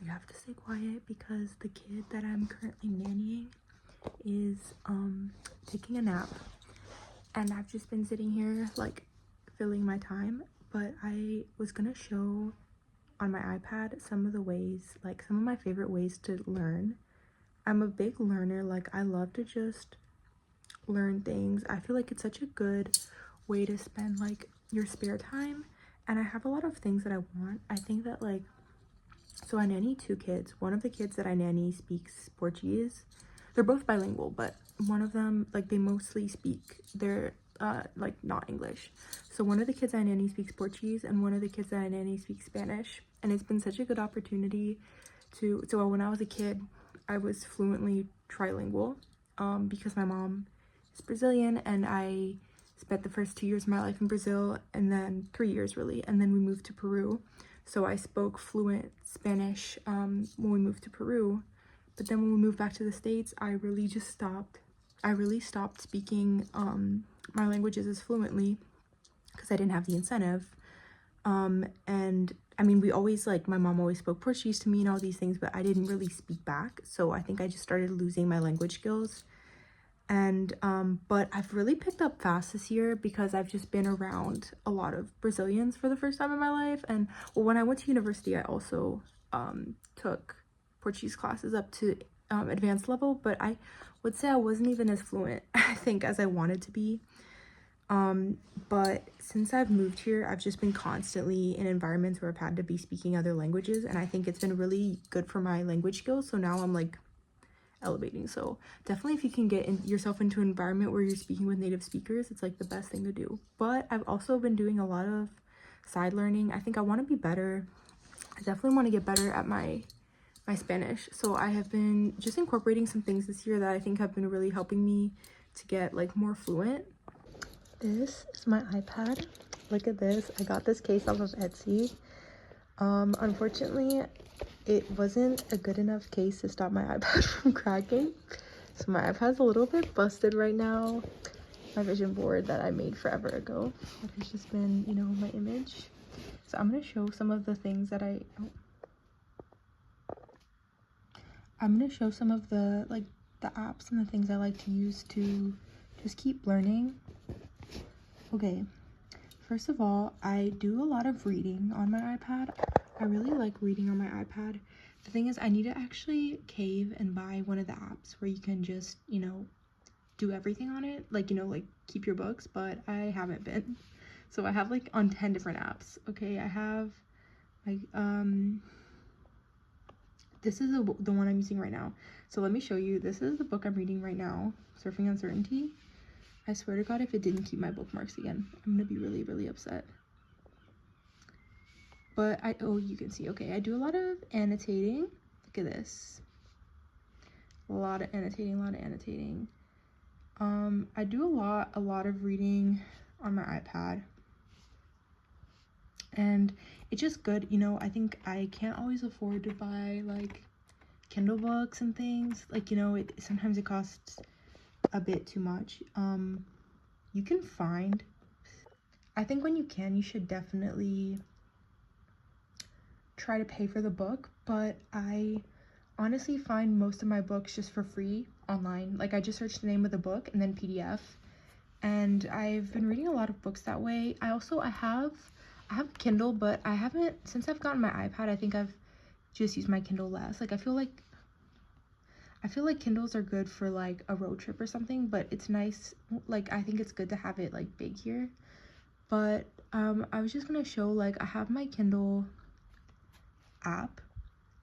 we have to stay quiet because the kid that I'm currently nannying is taking a nap, and I've just been sitting here like filling my time. But I was gonna show on my iPad some of the ways, like some of my favorite ways to learn. I'm a big learner, like I love to just learn things. I feel like it's such a good way to spend like your spare time, and I have a lot of things that I want. I think that like, so I nanny two kids. One of the kids that I nanny speaks Portuguese. They're both bilingual, but one of them, like, they mostly speak, they're like not English. So one of the kids I nanny speaks Portuguese, and one of the kids that I nanny speaks Spanish. And it's been such a good opportunity to, so when I was a kid, I was fluently trilingual, because my mom is Brazilian, and I spent the first 2 years of my life in Brazil, and then 3 years really, and then we moved to Peru. So I spoke fluent Spanish when we moved to Peru. But then when we moved back to the States, I really stopped speaking my languages as fluently because I didn't have the incentive. And I mean, we always, like, my mom always spoke Portuguese to me and all these things, but I didn't really speak back. So I think I just started losing my language skills. And but I've really picked up fast this year because I've just been around a lot of Brazilians for the first time in my life. And well, when I went to university, I also took Portuguese classes up to advanced level, but I would say I wasn't even as fluent, I think, as I wanted to be. But since I've moved here, I've just been constantly in environments where I've had to be speaking other languages, and I think it's been really good for my language skills. So now I'm like elevating. So definitely, if you can get yourself into an environment where you're speaking with native speakers, it's like the best thing to do. But I've also been doing a lot of side learning. I think I want to be better. I definitely want to get better at my Spanish. So I have been just incorporating some things this year that I think have been really helping me to get like more fluent. This is my iPad. Look at this. I got this case off of Etsy. Unfortunately, it wasn't a good enough case to stop my iPad from cracking. So my iPad's a little bit busted right now. My vision board that I made forever ago. That has just been, you know, my image. So I'm gonna show some of the things that I'm gonna show some of the apps and the things I like to use to just keep learning. Okay, first of all, I do a lot of reading on my iPad. I really like reading on my iPad. The thing is, I need to actually cave and buy one of the apps where you can just, you know, do everything on it, like, you know, like keep your books, but I haven't been. So I have like on 10 different apps. Okay, I have like this is the one I'm using right now. So let me show you. This is the book I'm reading right now, Surfing Uncertainty. I swear to God, if it didn't keep my bookmarks again, I'm gonna be really, really upset. But oh, you can see, okay, I do a lot of annotating. Look at this. A lot of annotating. I do a lot of reading on my iPad. And it's just good, you know. I think I can't always afford to buy like Kindle books and things, like, you know, sometimes it costs a bit too much. You can find, I think when you can, you should definitely try to pay for the book, but I honestly find most of my books just for free online. Like, I just search the name of the book and then PDF, and I've been reading a lot of books that way. I have a Kindle, but I haven't, since I've gotten my iPad, I think I've just used my Kindle less. Like, I feel like Kindles are good for like a road trip or something, but it's nice, like, I think it's good to have it like big here. But I was just gonna show, like, I have my Kindle app,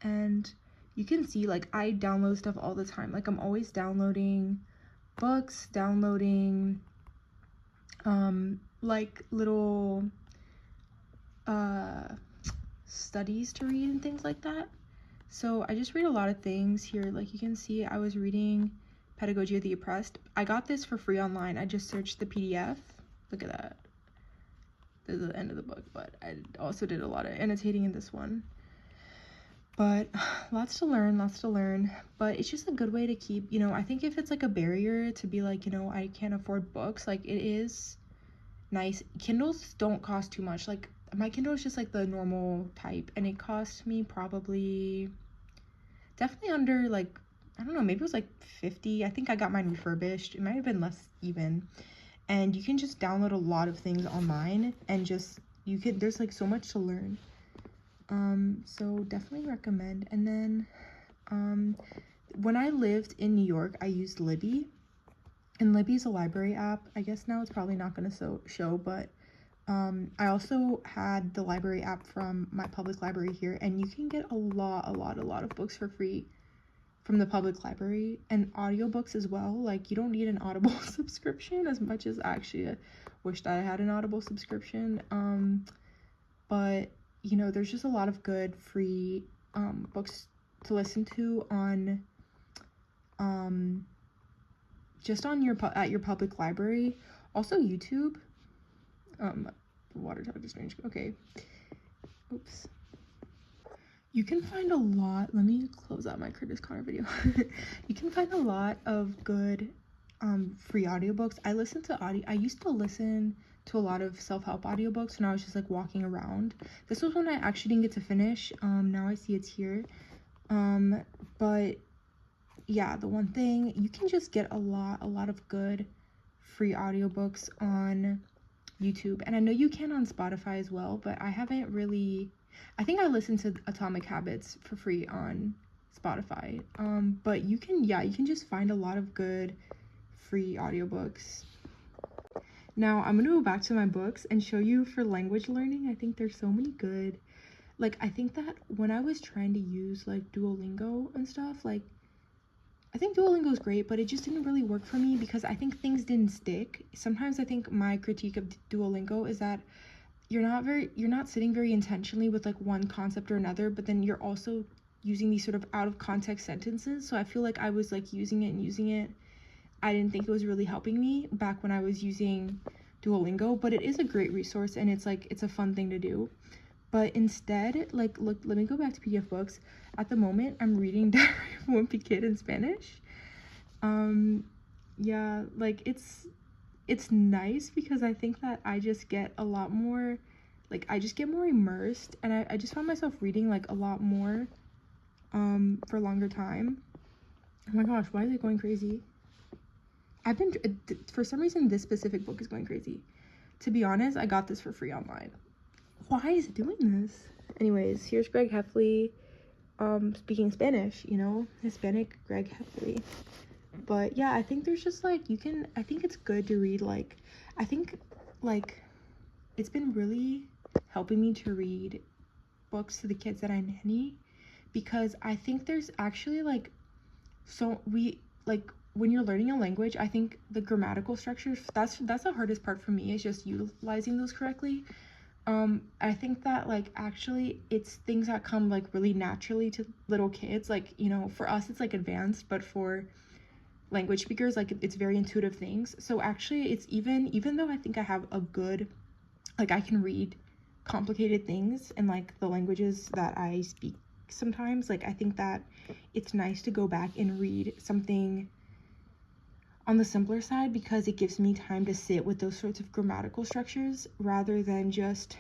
and you can see, like, I download stuff all the time. Like, I'm always downloading books, downloading like little studies to read and things like that. So I just read a lot of things here. Like, you can see, I was reading Pedagogy of the Oppressed. I got this for free online. I just searched the PDF. Look at that. This is the end of the book, but I also did a lot of annotating in this one. But lots to learn. But it's just a good way to keep, you know, I think if it's like a barrier to be like, you know, I can't afford books, like, it is nice. Kindles don't cost too much. Like, my Kindle is just like the normal type, and it cost me probably definitely under like, I don't know, maybe it was like 50. I think I got mine refurbished. It might have been less even. And you can just download a lot of things online and just, there's like so much to learn. So definitely recommend. And then when I lived in New York, I used Libby, and Libby's a library app. I guess now it's probably not going to show, but I also had the library app from my public library here, and you can get a lot of books for free from the public library, and audiobooks as well. Like, you don't need an Audible subscription, as much as I actually wished I had an Audible subscription. But you know, there's just a lot of good free books to listen to on just on your at your public library. Also YouTube. Water tower just strange. Okay. Oops. You can find a lot. Let me close out my Curtis Connor video. You can find a lot of good free audiobooks. I used to listen to a lot of self-help audiobooks when I was just like walking around. This was one I actually didn't get to finish. Now I see it's here. But yeah, the one thing, you can just get a lot of good free audiobooks on YouTube, and I know you can on Spotify as well, but I haven't really. I think I listened to Atomic Habits for free on Spotify. But you can just find a lot of good free audiobooks. Now I'm gonna go back to my books and show you for language learning. I think there's so many good. Like, I think that when I was trying to use like Duolingo and stuff, like, I think Duolingo is great, but it just didn't really work for me because I think things didn't stick. Sometimes I think my critique of Duolingo is that you're not sitting very intentionally with like one concept or another, but then you're also using these sort of out of context sentences. So I feel like I was like using it. I didn't think it was really helping me back when I was using Duolingo, but it is a great resource, and it's like, it's a fun thing to do. But instead, like, look, let me go back to PDF books. At the moment, I'm reading Diary of a Wimpy Kid in Spanish. Yeah, like, it's nice because I think that I just get a lot more, like, I just get more immersed, and I just found myself reading like a lot more for a longer time. Oh my gosh, why is it going crazy? For some reason, this specific book is going crazy. To be honest, I got this for free online. Why is it doing this? Anyways, here's Greg Heffley speaking Spanish, you know, Hispanic Greg Heffley. But yeah, I think there's just like, I think it's good to read, like, I think like it's been really helping me to read books to the kids that I nanny, because I think there's actually like, when you're learning a language, I think the grammatical structures, that's the hardest part for me, is just utilizing those correctly. I think that like, actually it's things that come like really naturally to little kids. Like, you know, for us it's like advanced, but for language speakers, like, it's very intuitive things. So actually, it's even though I think I have a good, like, I can read complicated things in like the languages that I speak sometimes, like, I think that it's nice to go back and read something on the simpler side, because it gives me time to sit with those sorts of grammatical structures rather than just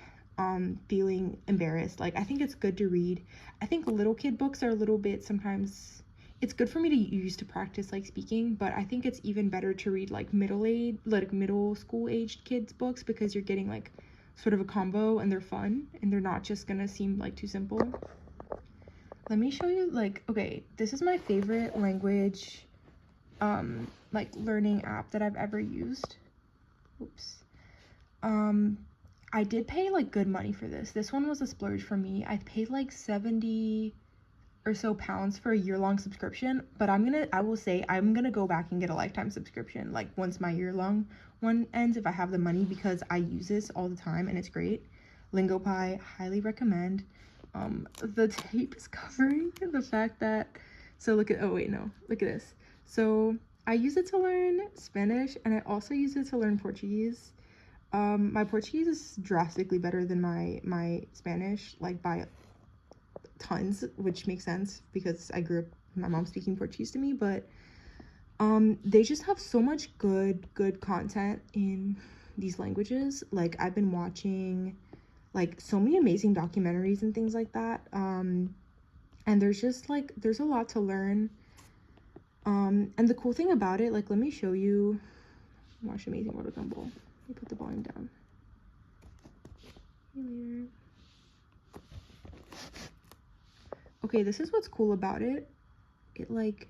feeling embarrassed. Like, I think it's good to read. I think little kid books are a little bit, sometimes it's good for me to use to practice like speaking, but I think it's even better to read like middle school aged kids books, because you're getting like sort of a combo, and they're fun, and they're not just gonna seem like too simple. Let me show you, like, okay, this is my favorite language like learning app that I've ever used. Oops. I did pay like good money for this. This one was a splurge for me. I paid like 70 or so pounds for a year-long subscription, but I will say I'm gonna go back and get a lifetime subscription, like, once my year-long one ends, if I have the money, because I use this all the time and it's great. LingoPie, highly recommend. The tape is covering the fact that, so look at, oh wait, no, look at this. So I use it to learn Spanish, and I also use it to learn Portuguese. My Portuguese is drastically better than my Spanish, like by tons, which makes sense because I grew up my mom speaking Portuguese to me. But they just have so much good content in these languages. Like, I've been watching like so many amazing documentaries and things like that. And there's just like, there's a lot to learn. And the cool thing about it, like, let me show you. Watch Amazing World of Gumball. Let me put the volume down. See you later. Okay, this is what's cool about it. It like,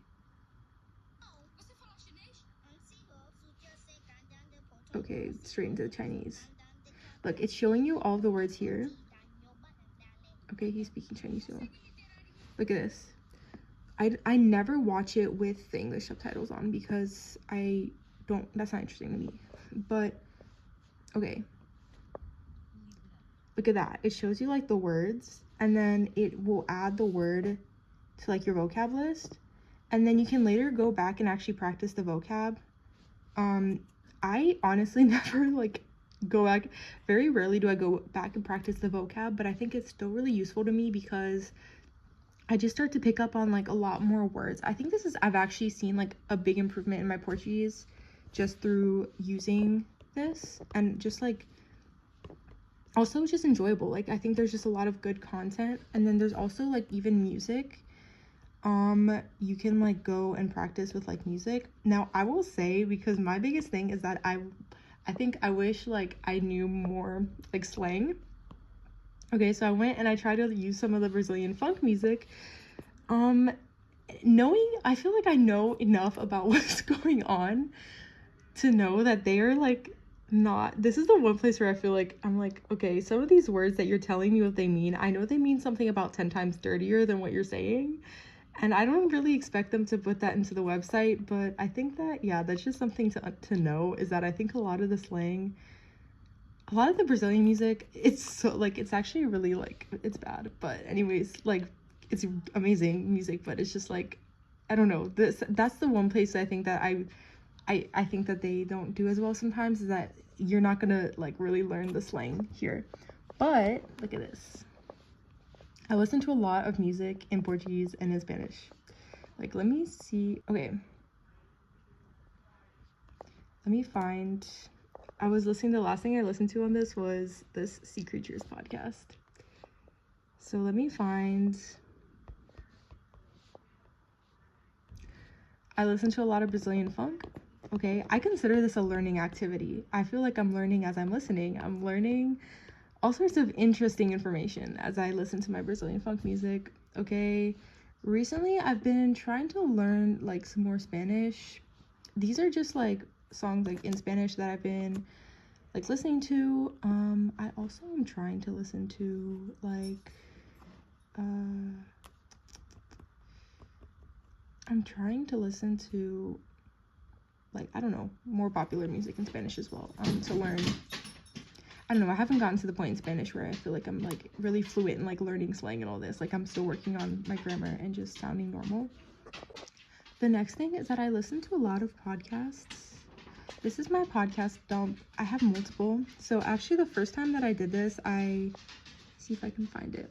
okay, straight into Chinese. Look, it's showing you all the words here. Okay, he's speaking Chinese too. Look at this. I never watch it with the English subtitles on because I don't, that's not interesting to me. But, okay. Look at that. It shows you like the words, and then it will add the word to like your vocab list. And then you can later go back and actually practice the vocab. I honestly never like go back. Very rarely do I go back and practice the vocab, but I think it's still really useful to me because I just start to pick up on like a lot more words. I think I've actually seen like a big improvement in my Portuguese just through using this, and just like, also it's just enjoyable. Like, I think there's just a lot of good content. And then there's also like even music. You can like go and practice with like music. Now I will say, because my biggest thing is that I think I wish like I knew more like slang. Okay, so I went and I tried to use some of the Brazilian funk music. I feel like I know enough about what's going on to know that they are like not, this is the one place where I feel like I'm like, okay, some of these words that you're telling me what they mean, I know they mean something about 10 times dirtier than what you're saying. And I don't really expect them to put that into the website, but I think that, yeah, that's just something to know, is that I think a lot of the slang, a lot of the Brazilian music, it's so like, it's actually really like, it's bad, but anyways, like, it's amazing music, but it's just like, I don't know, that's the one place I think that I think that they don't do as well sometimes, is that you're not gonna like really learn the slang here. But look at this. I listen to a lot of music in Portuguese and in Spanish. Like, let me see. Okay. Let me find. I was listening, the last thing I listened to on this was this Sea Creatures podcast. So let me find. I listen to a lot of Brazilian funk. Okay. I consider this a learning activity. I feel like I'm learning as I'm listening. I'm learning all sorts of interesting information as I listen to my Brazilian funk music. Okay, recently I've been trying to learn like some more Spanish. These are just like songs like in Spanish that I've been like listening to. I also am trying to listen to like I'm trying to listen to like, I don't know, more popular music in Spanish as well, to learn. I don't know, I haven't gotten to the point in Spanish where I feel like I'm like really fluent in like learning slang and all this. Like, I'm still working on my grammar and just sounding normal. The next thing is that I listen to a lot of podcasts. This is my podcast dump. I have multiple. So actually the first time that I did this, see if I can find it.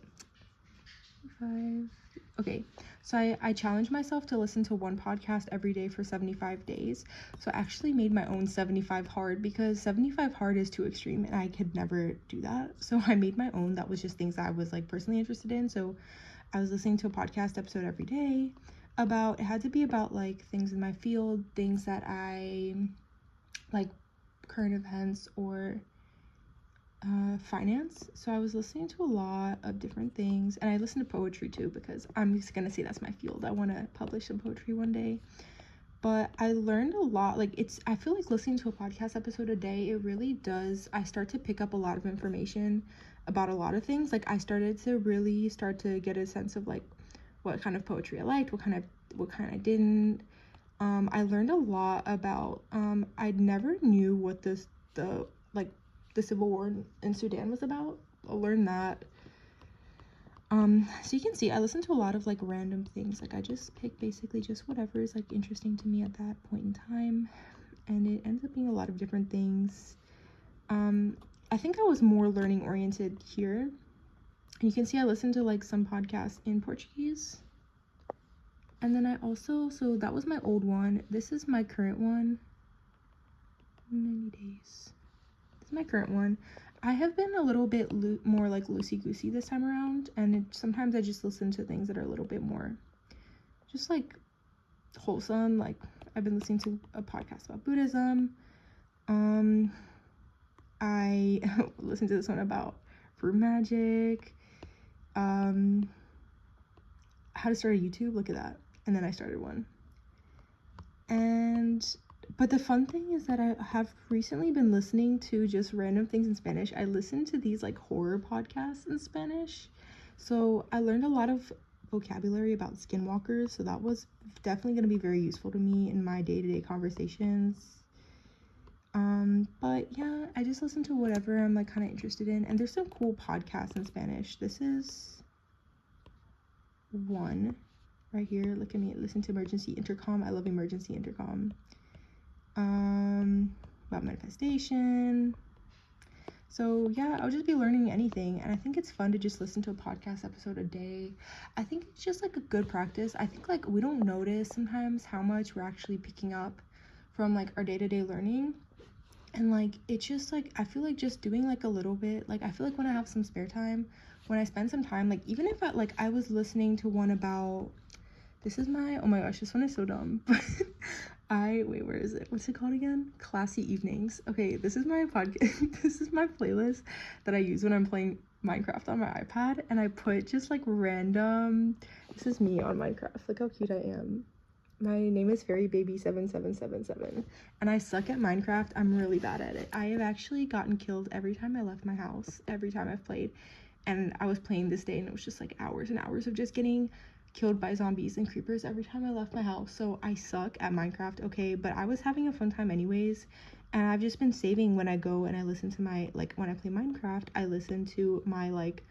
Okay, so I challenged myself to listen to one podcast every day for 75 days. So I actually made my own 75 hard, because 75 hard is too extreme and I could never do that. So I made my own that was just things that I was like personally interested in. So I was listening to a podcast episode every day it had to be about like things in my field, things that I like, current events or finance. So I was listening to a lot of different things, and I listen to poetry too, because I'm just gonna say that's my field. I want to publish some poetry one day. But I learned a lot. Like, I feel like listening to a podcast episode a day, it really does, I start to pick up a lot of information about a lot of things. Like, I started to really start to get a sense of like what kind of poetry I liked, what kind I didn't. I learned a lot about I never knew what the Civil War in Sudan was about. I learned that. So you can see I listen to a lot of like random things. Like, I just pick basically just whatever is like interesting to me at that point in time, and it ends up being a lot of different things. I think I was more learning oriented here. You can see I listened to like some podcasts in Portuguese. And then I also, so that was my old one. This is my current one. 90 days. This is my current one. I have been a little bit more like loosey-goosey this time around, and sometimes I just listen to things that are a little bit more just like wholesome. Like I've been listening to a podcast about Buddhism. I listened to this one about fruit magic, how to start a YouTube, look at that. And then I started one. But the fun thing is that I have recently been listening to just random things in Spanish. I listened to these like horror podcasts in Spanish, so I learned a lot of vocabulary about skinwalkers, so that was definitely going to be very useful to me in my day-to-day conversations. But yeah, I just listen to whatever I'm like kind of interested in, and there's some cool podcasts in Spanish. This is one right here. Look at me. Listen to Emergency Intercom. I love Emergency Intercom. About manifestation. So yeah, I'll just be learning anything, and I think it's fun to just listen to a podcast episode a day. I think it's just like a good practice. I think like we don't notice sometimes how much we're actually picking up from like our day-to-day learning, and like it's just like I feel like just doing like a little bit, like I feel like when I have some spare time, when I spend some time, like even if I was listening to one about, this is my, oh my gosh, this one is so dumb, but wait, where is it? What's it called again? Classy Evenings. Okay, this is my podcast. This is my playlist that I use when I'm playing Minecraft on my iPad, and I put just like random, this is me on Minecraft. Look how cute I am. My name is fairybaby7777, and I suck at Minecraft. I'm really bad at it. I have actually gotten killed every time I left my house, every time I've played, and I was playing this day, and it was just like hours and hours of just getting killed by zombies and creepers every time I left my house. So I suck at Minecraft, okay, but I was having a fun time anyways, and I've just been saving when I go and I listen to my, like when I play Minecraft, I listen to my like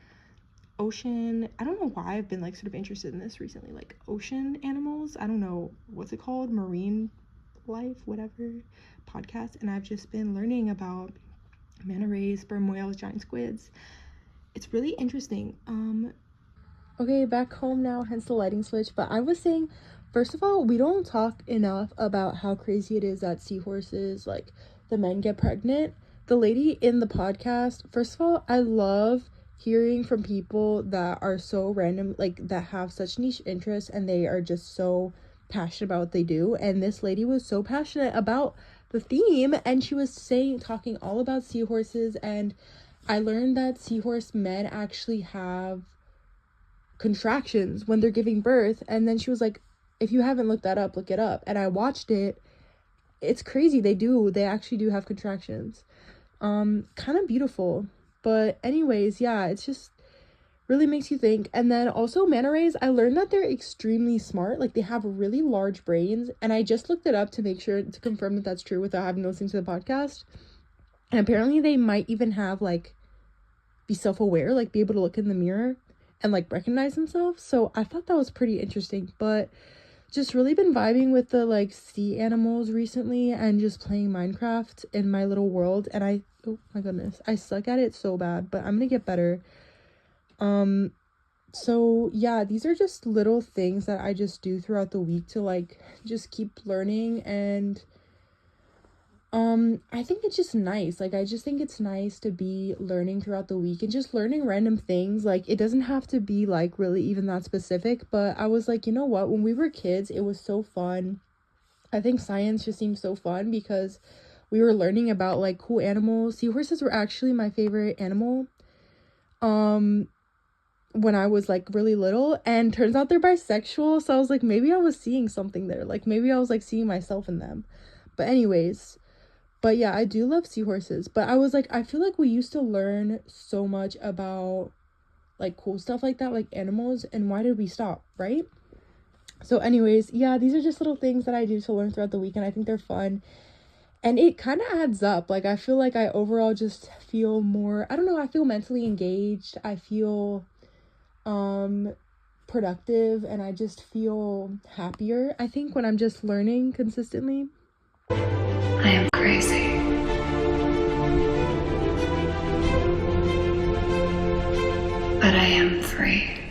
ocean, I don't know why I've been like sort of interested in this recently, like ocean animals, I don't know what's it called, marine life, whatever podcast, and I've just been learning about manta rays, sperm whales, giant squids. It's really interesting. Okay, back home now, hence the lighting switch. But I was saying, first of all, we don't talk enough about how crazy it is that seahorses, like, the men get pregnant. The lady in the podcast, first of all, I love hearing from people that are so random, like, that have such niche interests, and they are just so passionate about what they do. And this lady was so passionate about the theme, and she was talking all about seahorses, and I learned that seahorse men actually have contractions when they're giving birth. And then she was like, if you haven't looked that up, look it up. And I watched it. It's crazy. They actually do have contractions. Kind of beautiful. But anyways, yeah, it's just really makes you think. And then also manta rays, I learned that they're extremely smart. Like they have really large brains, and I just looked it up to make sure, to confirm that that's true without having listened to the podcast. And apparently they might even have like be self-aware, like be able to look in the mirror and like recognize themselves. So I thought that was pretty interesting. But just really been vibing with the like sea animals recently, and just playing Minecraft in my little world. And oh my goodness, I suck at it so bad, but I'm gonna get better. So yeah, these are just little things that I just do throughout the week to like just keep learning. And I think it's just nice. Like, I just think it's nice to be learning throughout the week and just learning random things. Like, it doesn't have to be, like, really even that specific. But I was like, you know what? When we were kids, it was so fun. I think science just seemed so fun because we were learning about, like, cool animals. Seahorses were actually my favorite animal when I was, like, really little. And turns out they're bisexual. So I was like, maybe I was seeing something there. Like, maybe I was, like, seeing myself in them. But anyways... But yeah, I do love seahorses. But I was like, I feel like we used to learn so much about like cool stuff like that, like animals, and why did we stop, right? So anyways, yeah, these are just little things that I do to learn throughout the week, and I think they're fun. And it kind of adds up. Like, I feel like I overall just feel more, I don't know, I feel mentally engaged. I feel productive, and I just feel happier, I think, when I'm just learning consistently. I am crazy. But I am free.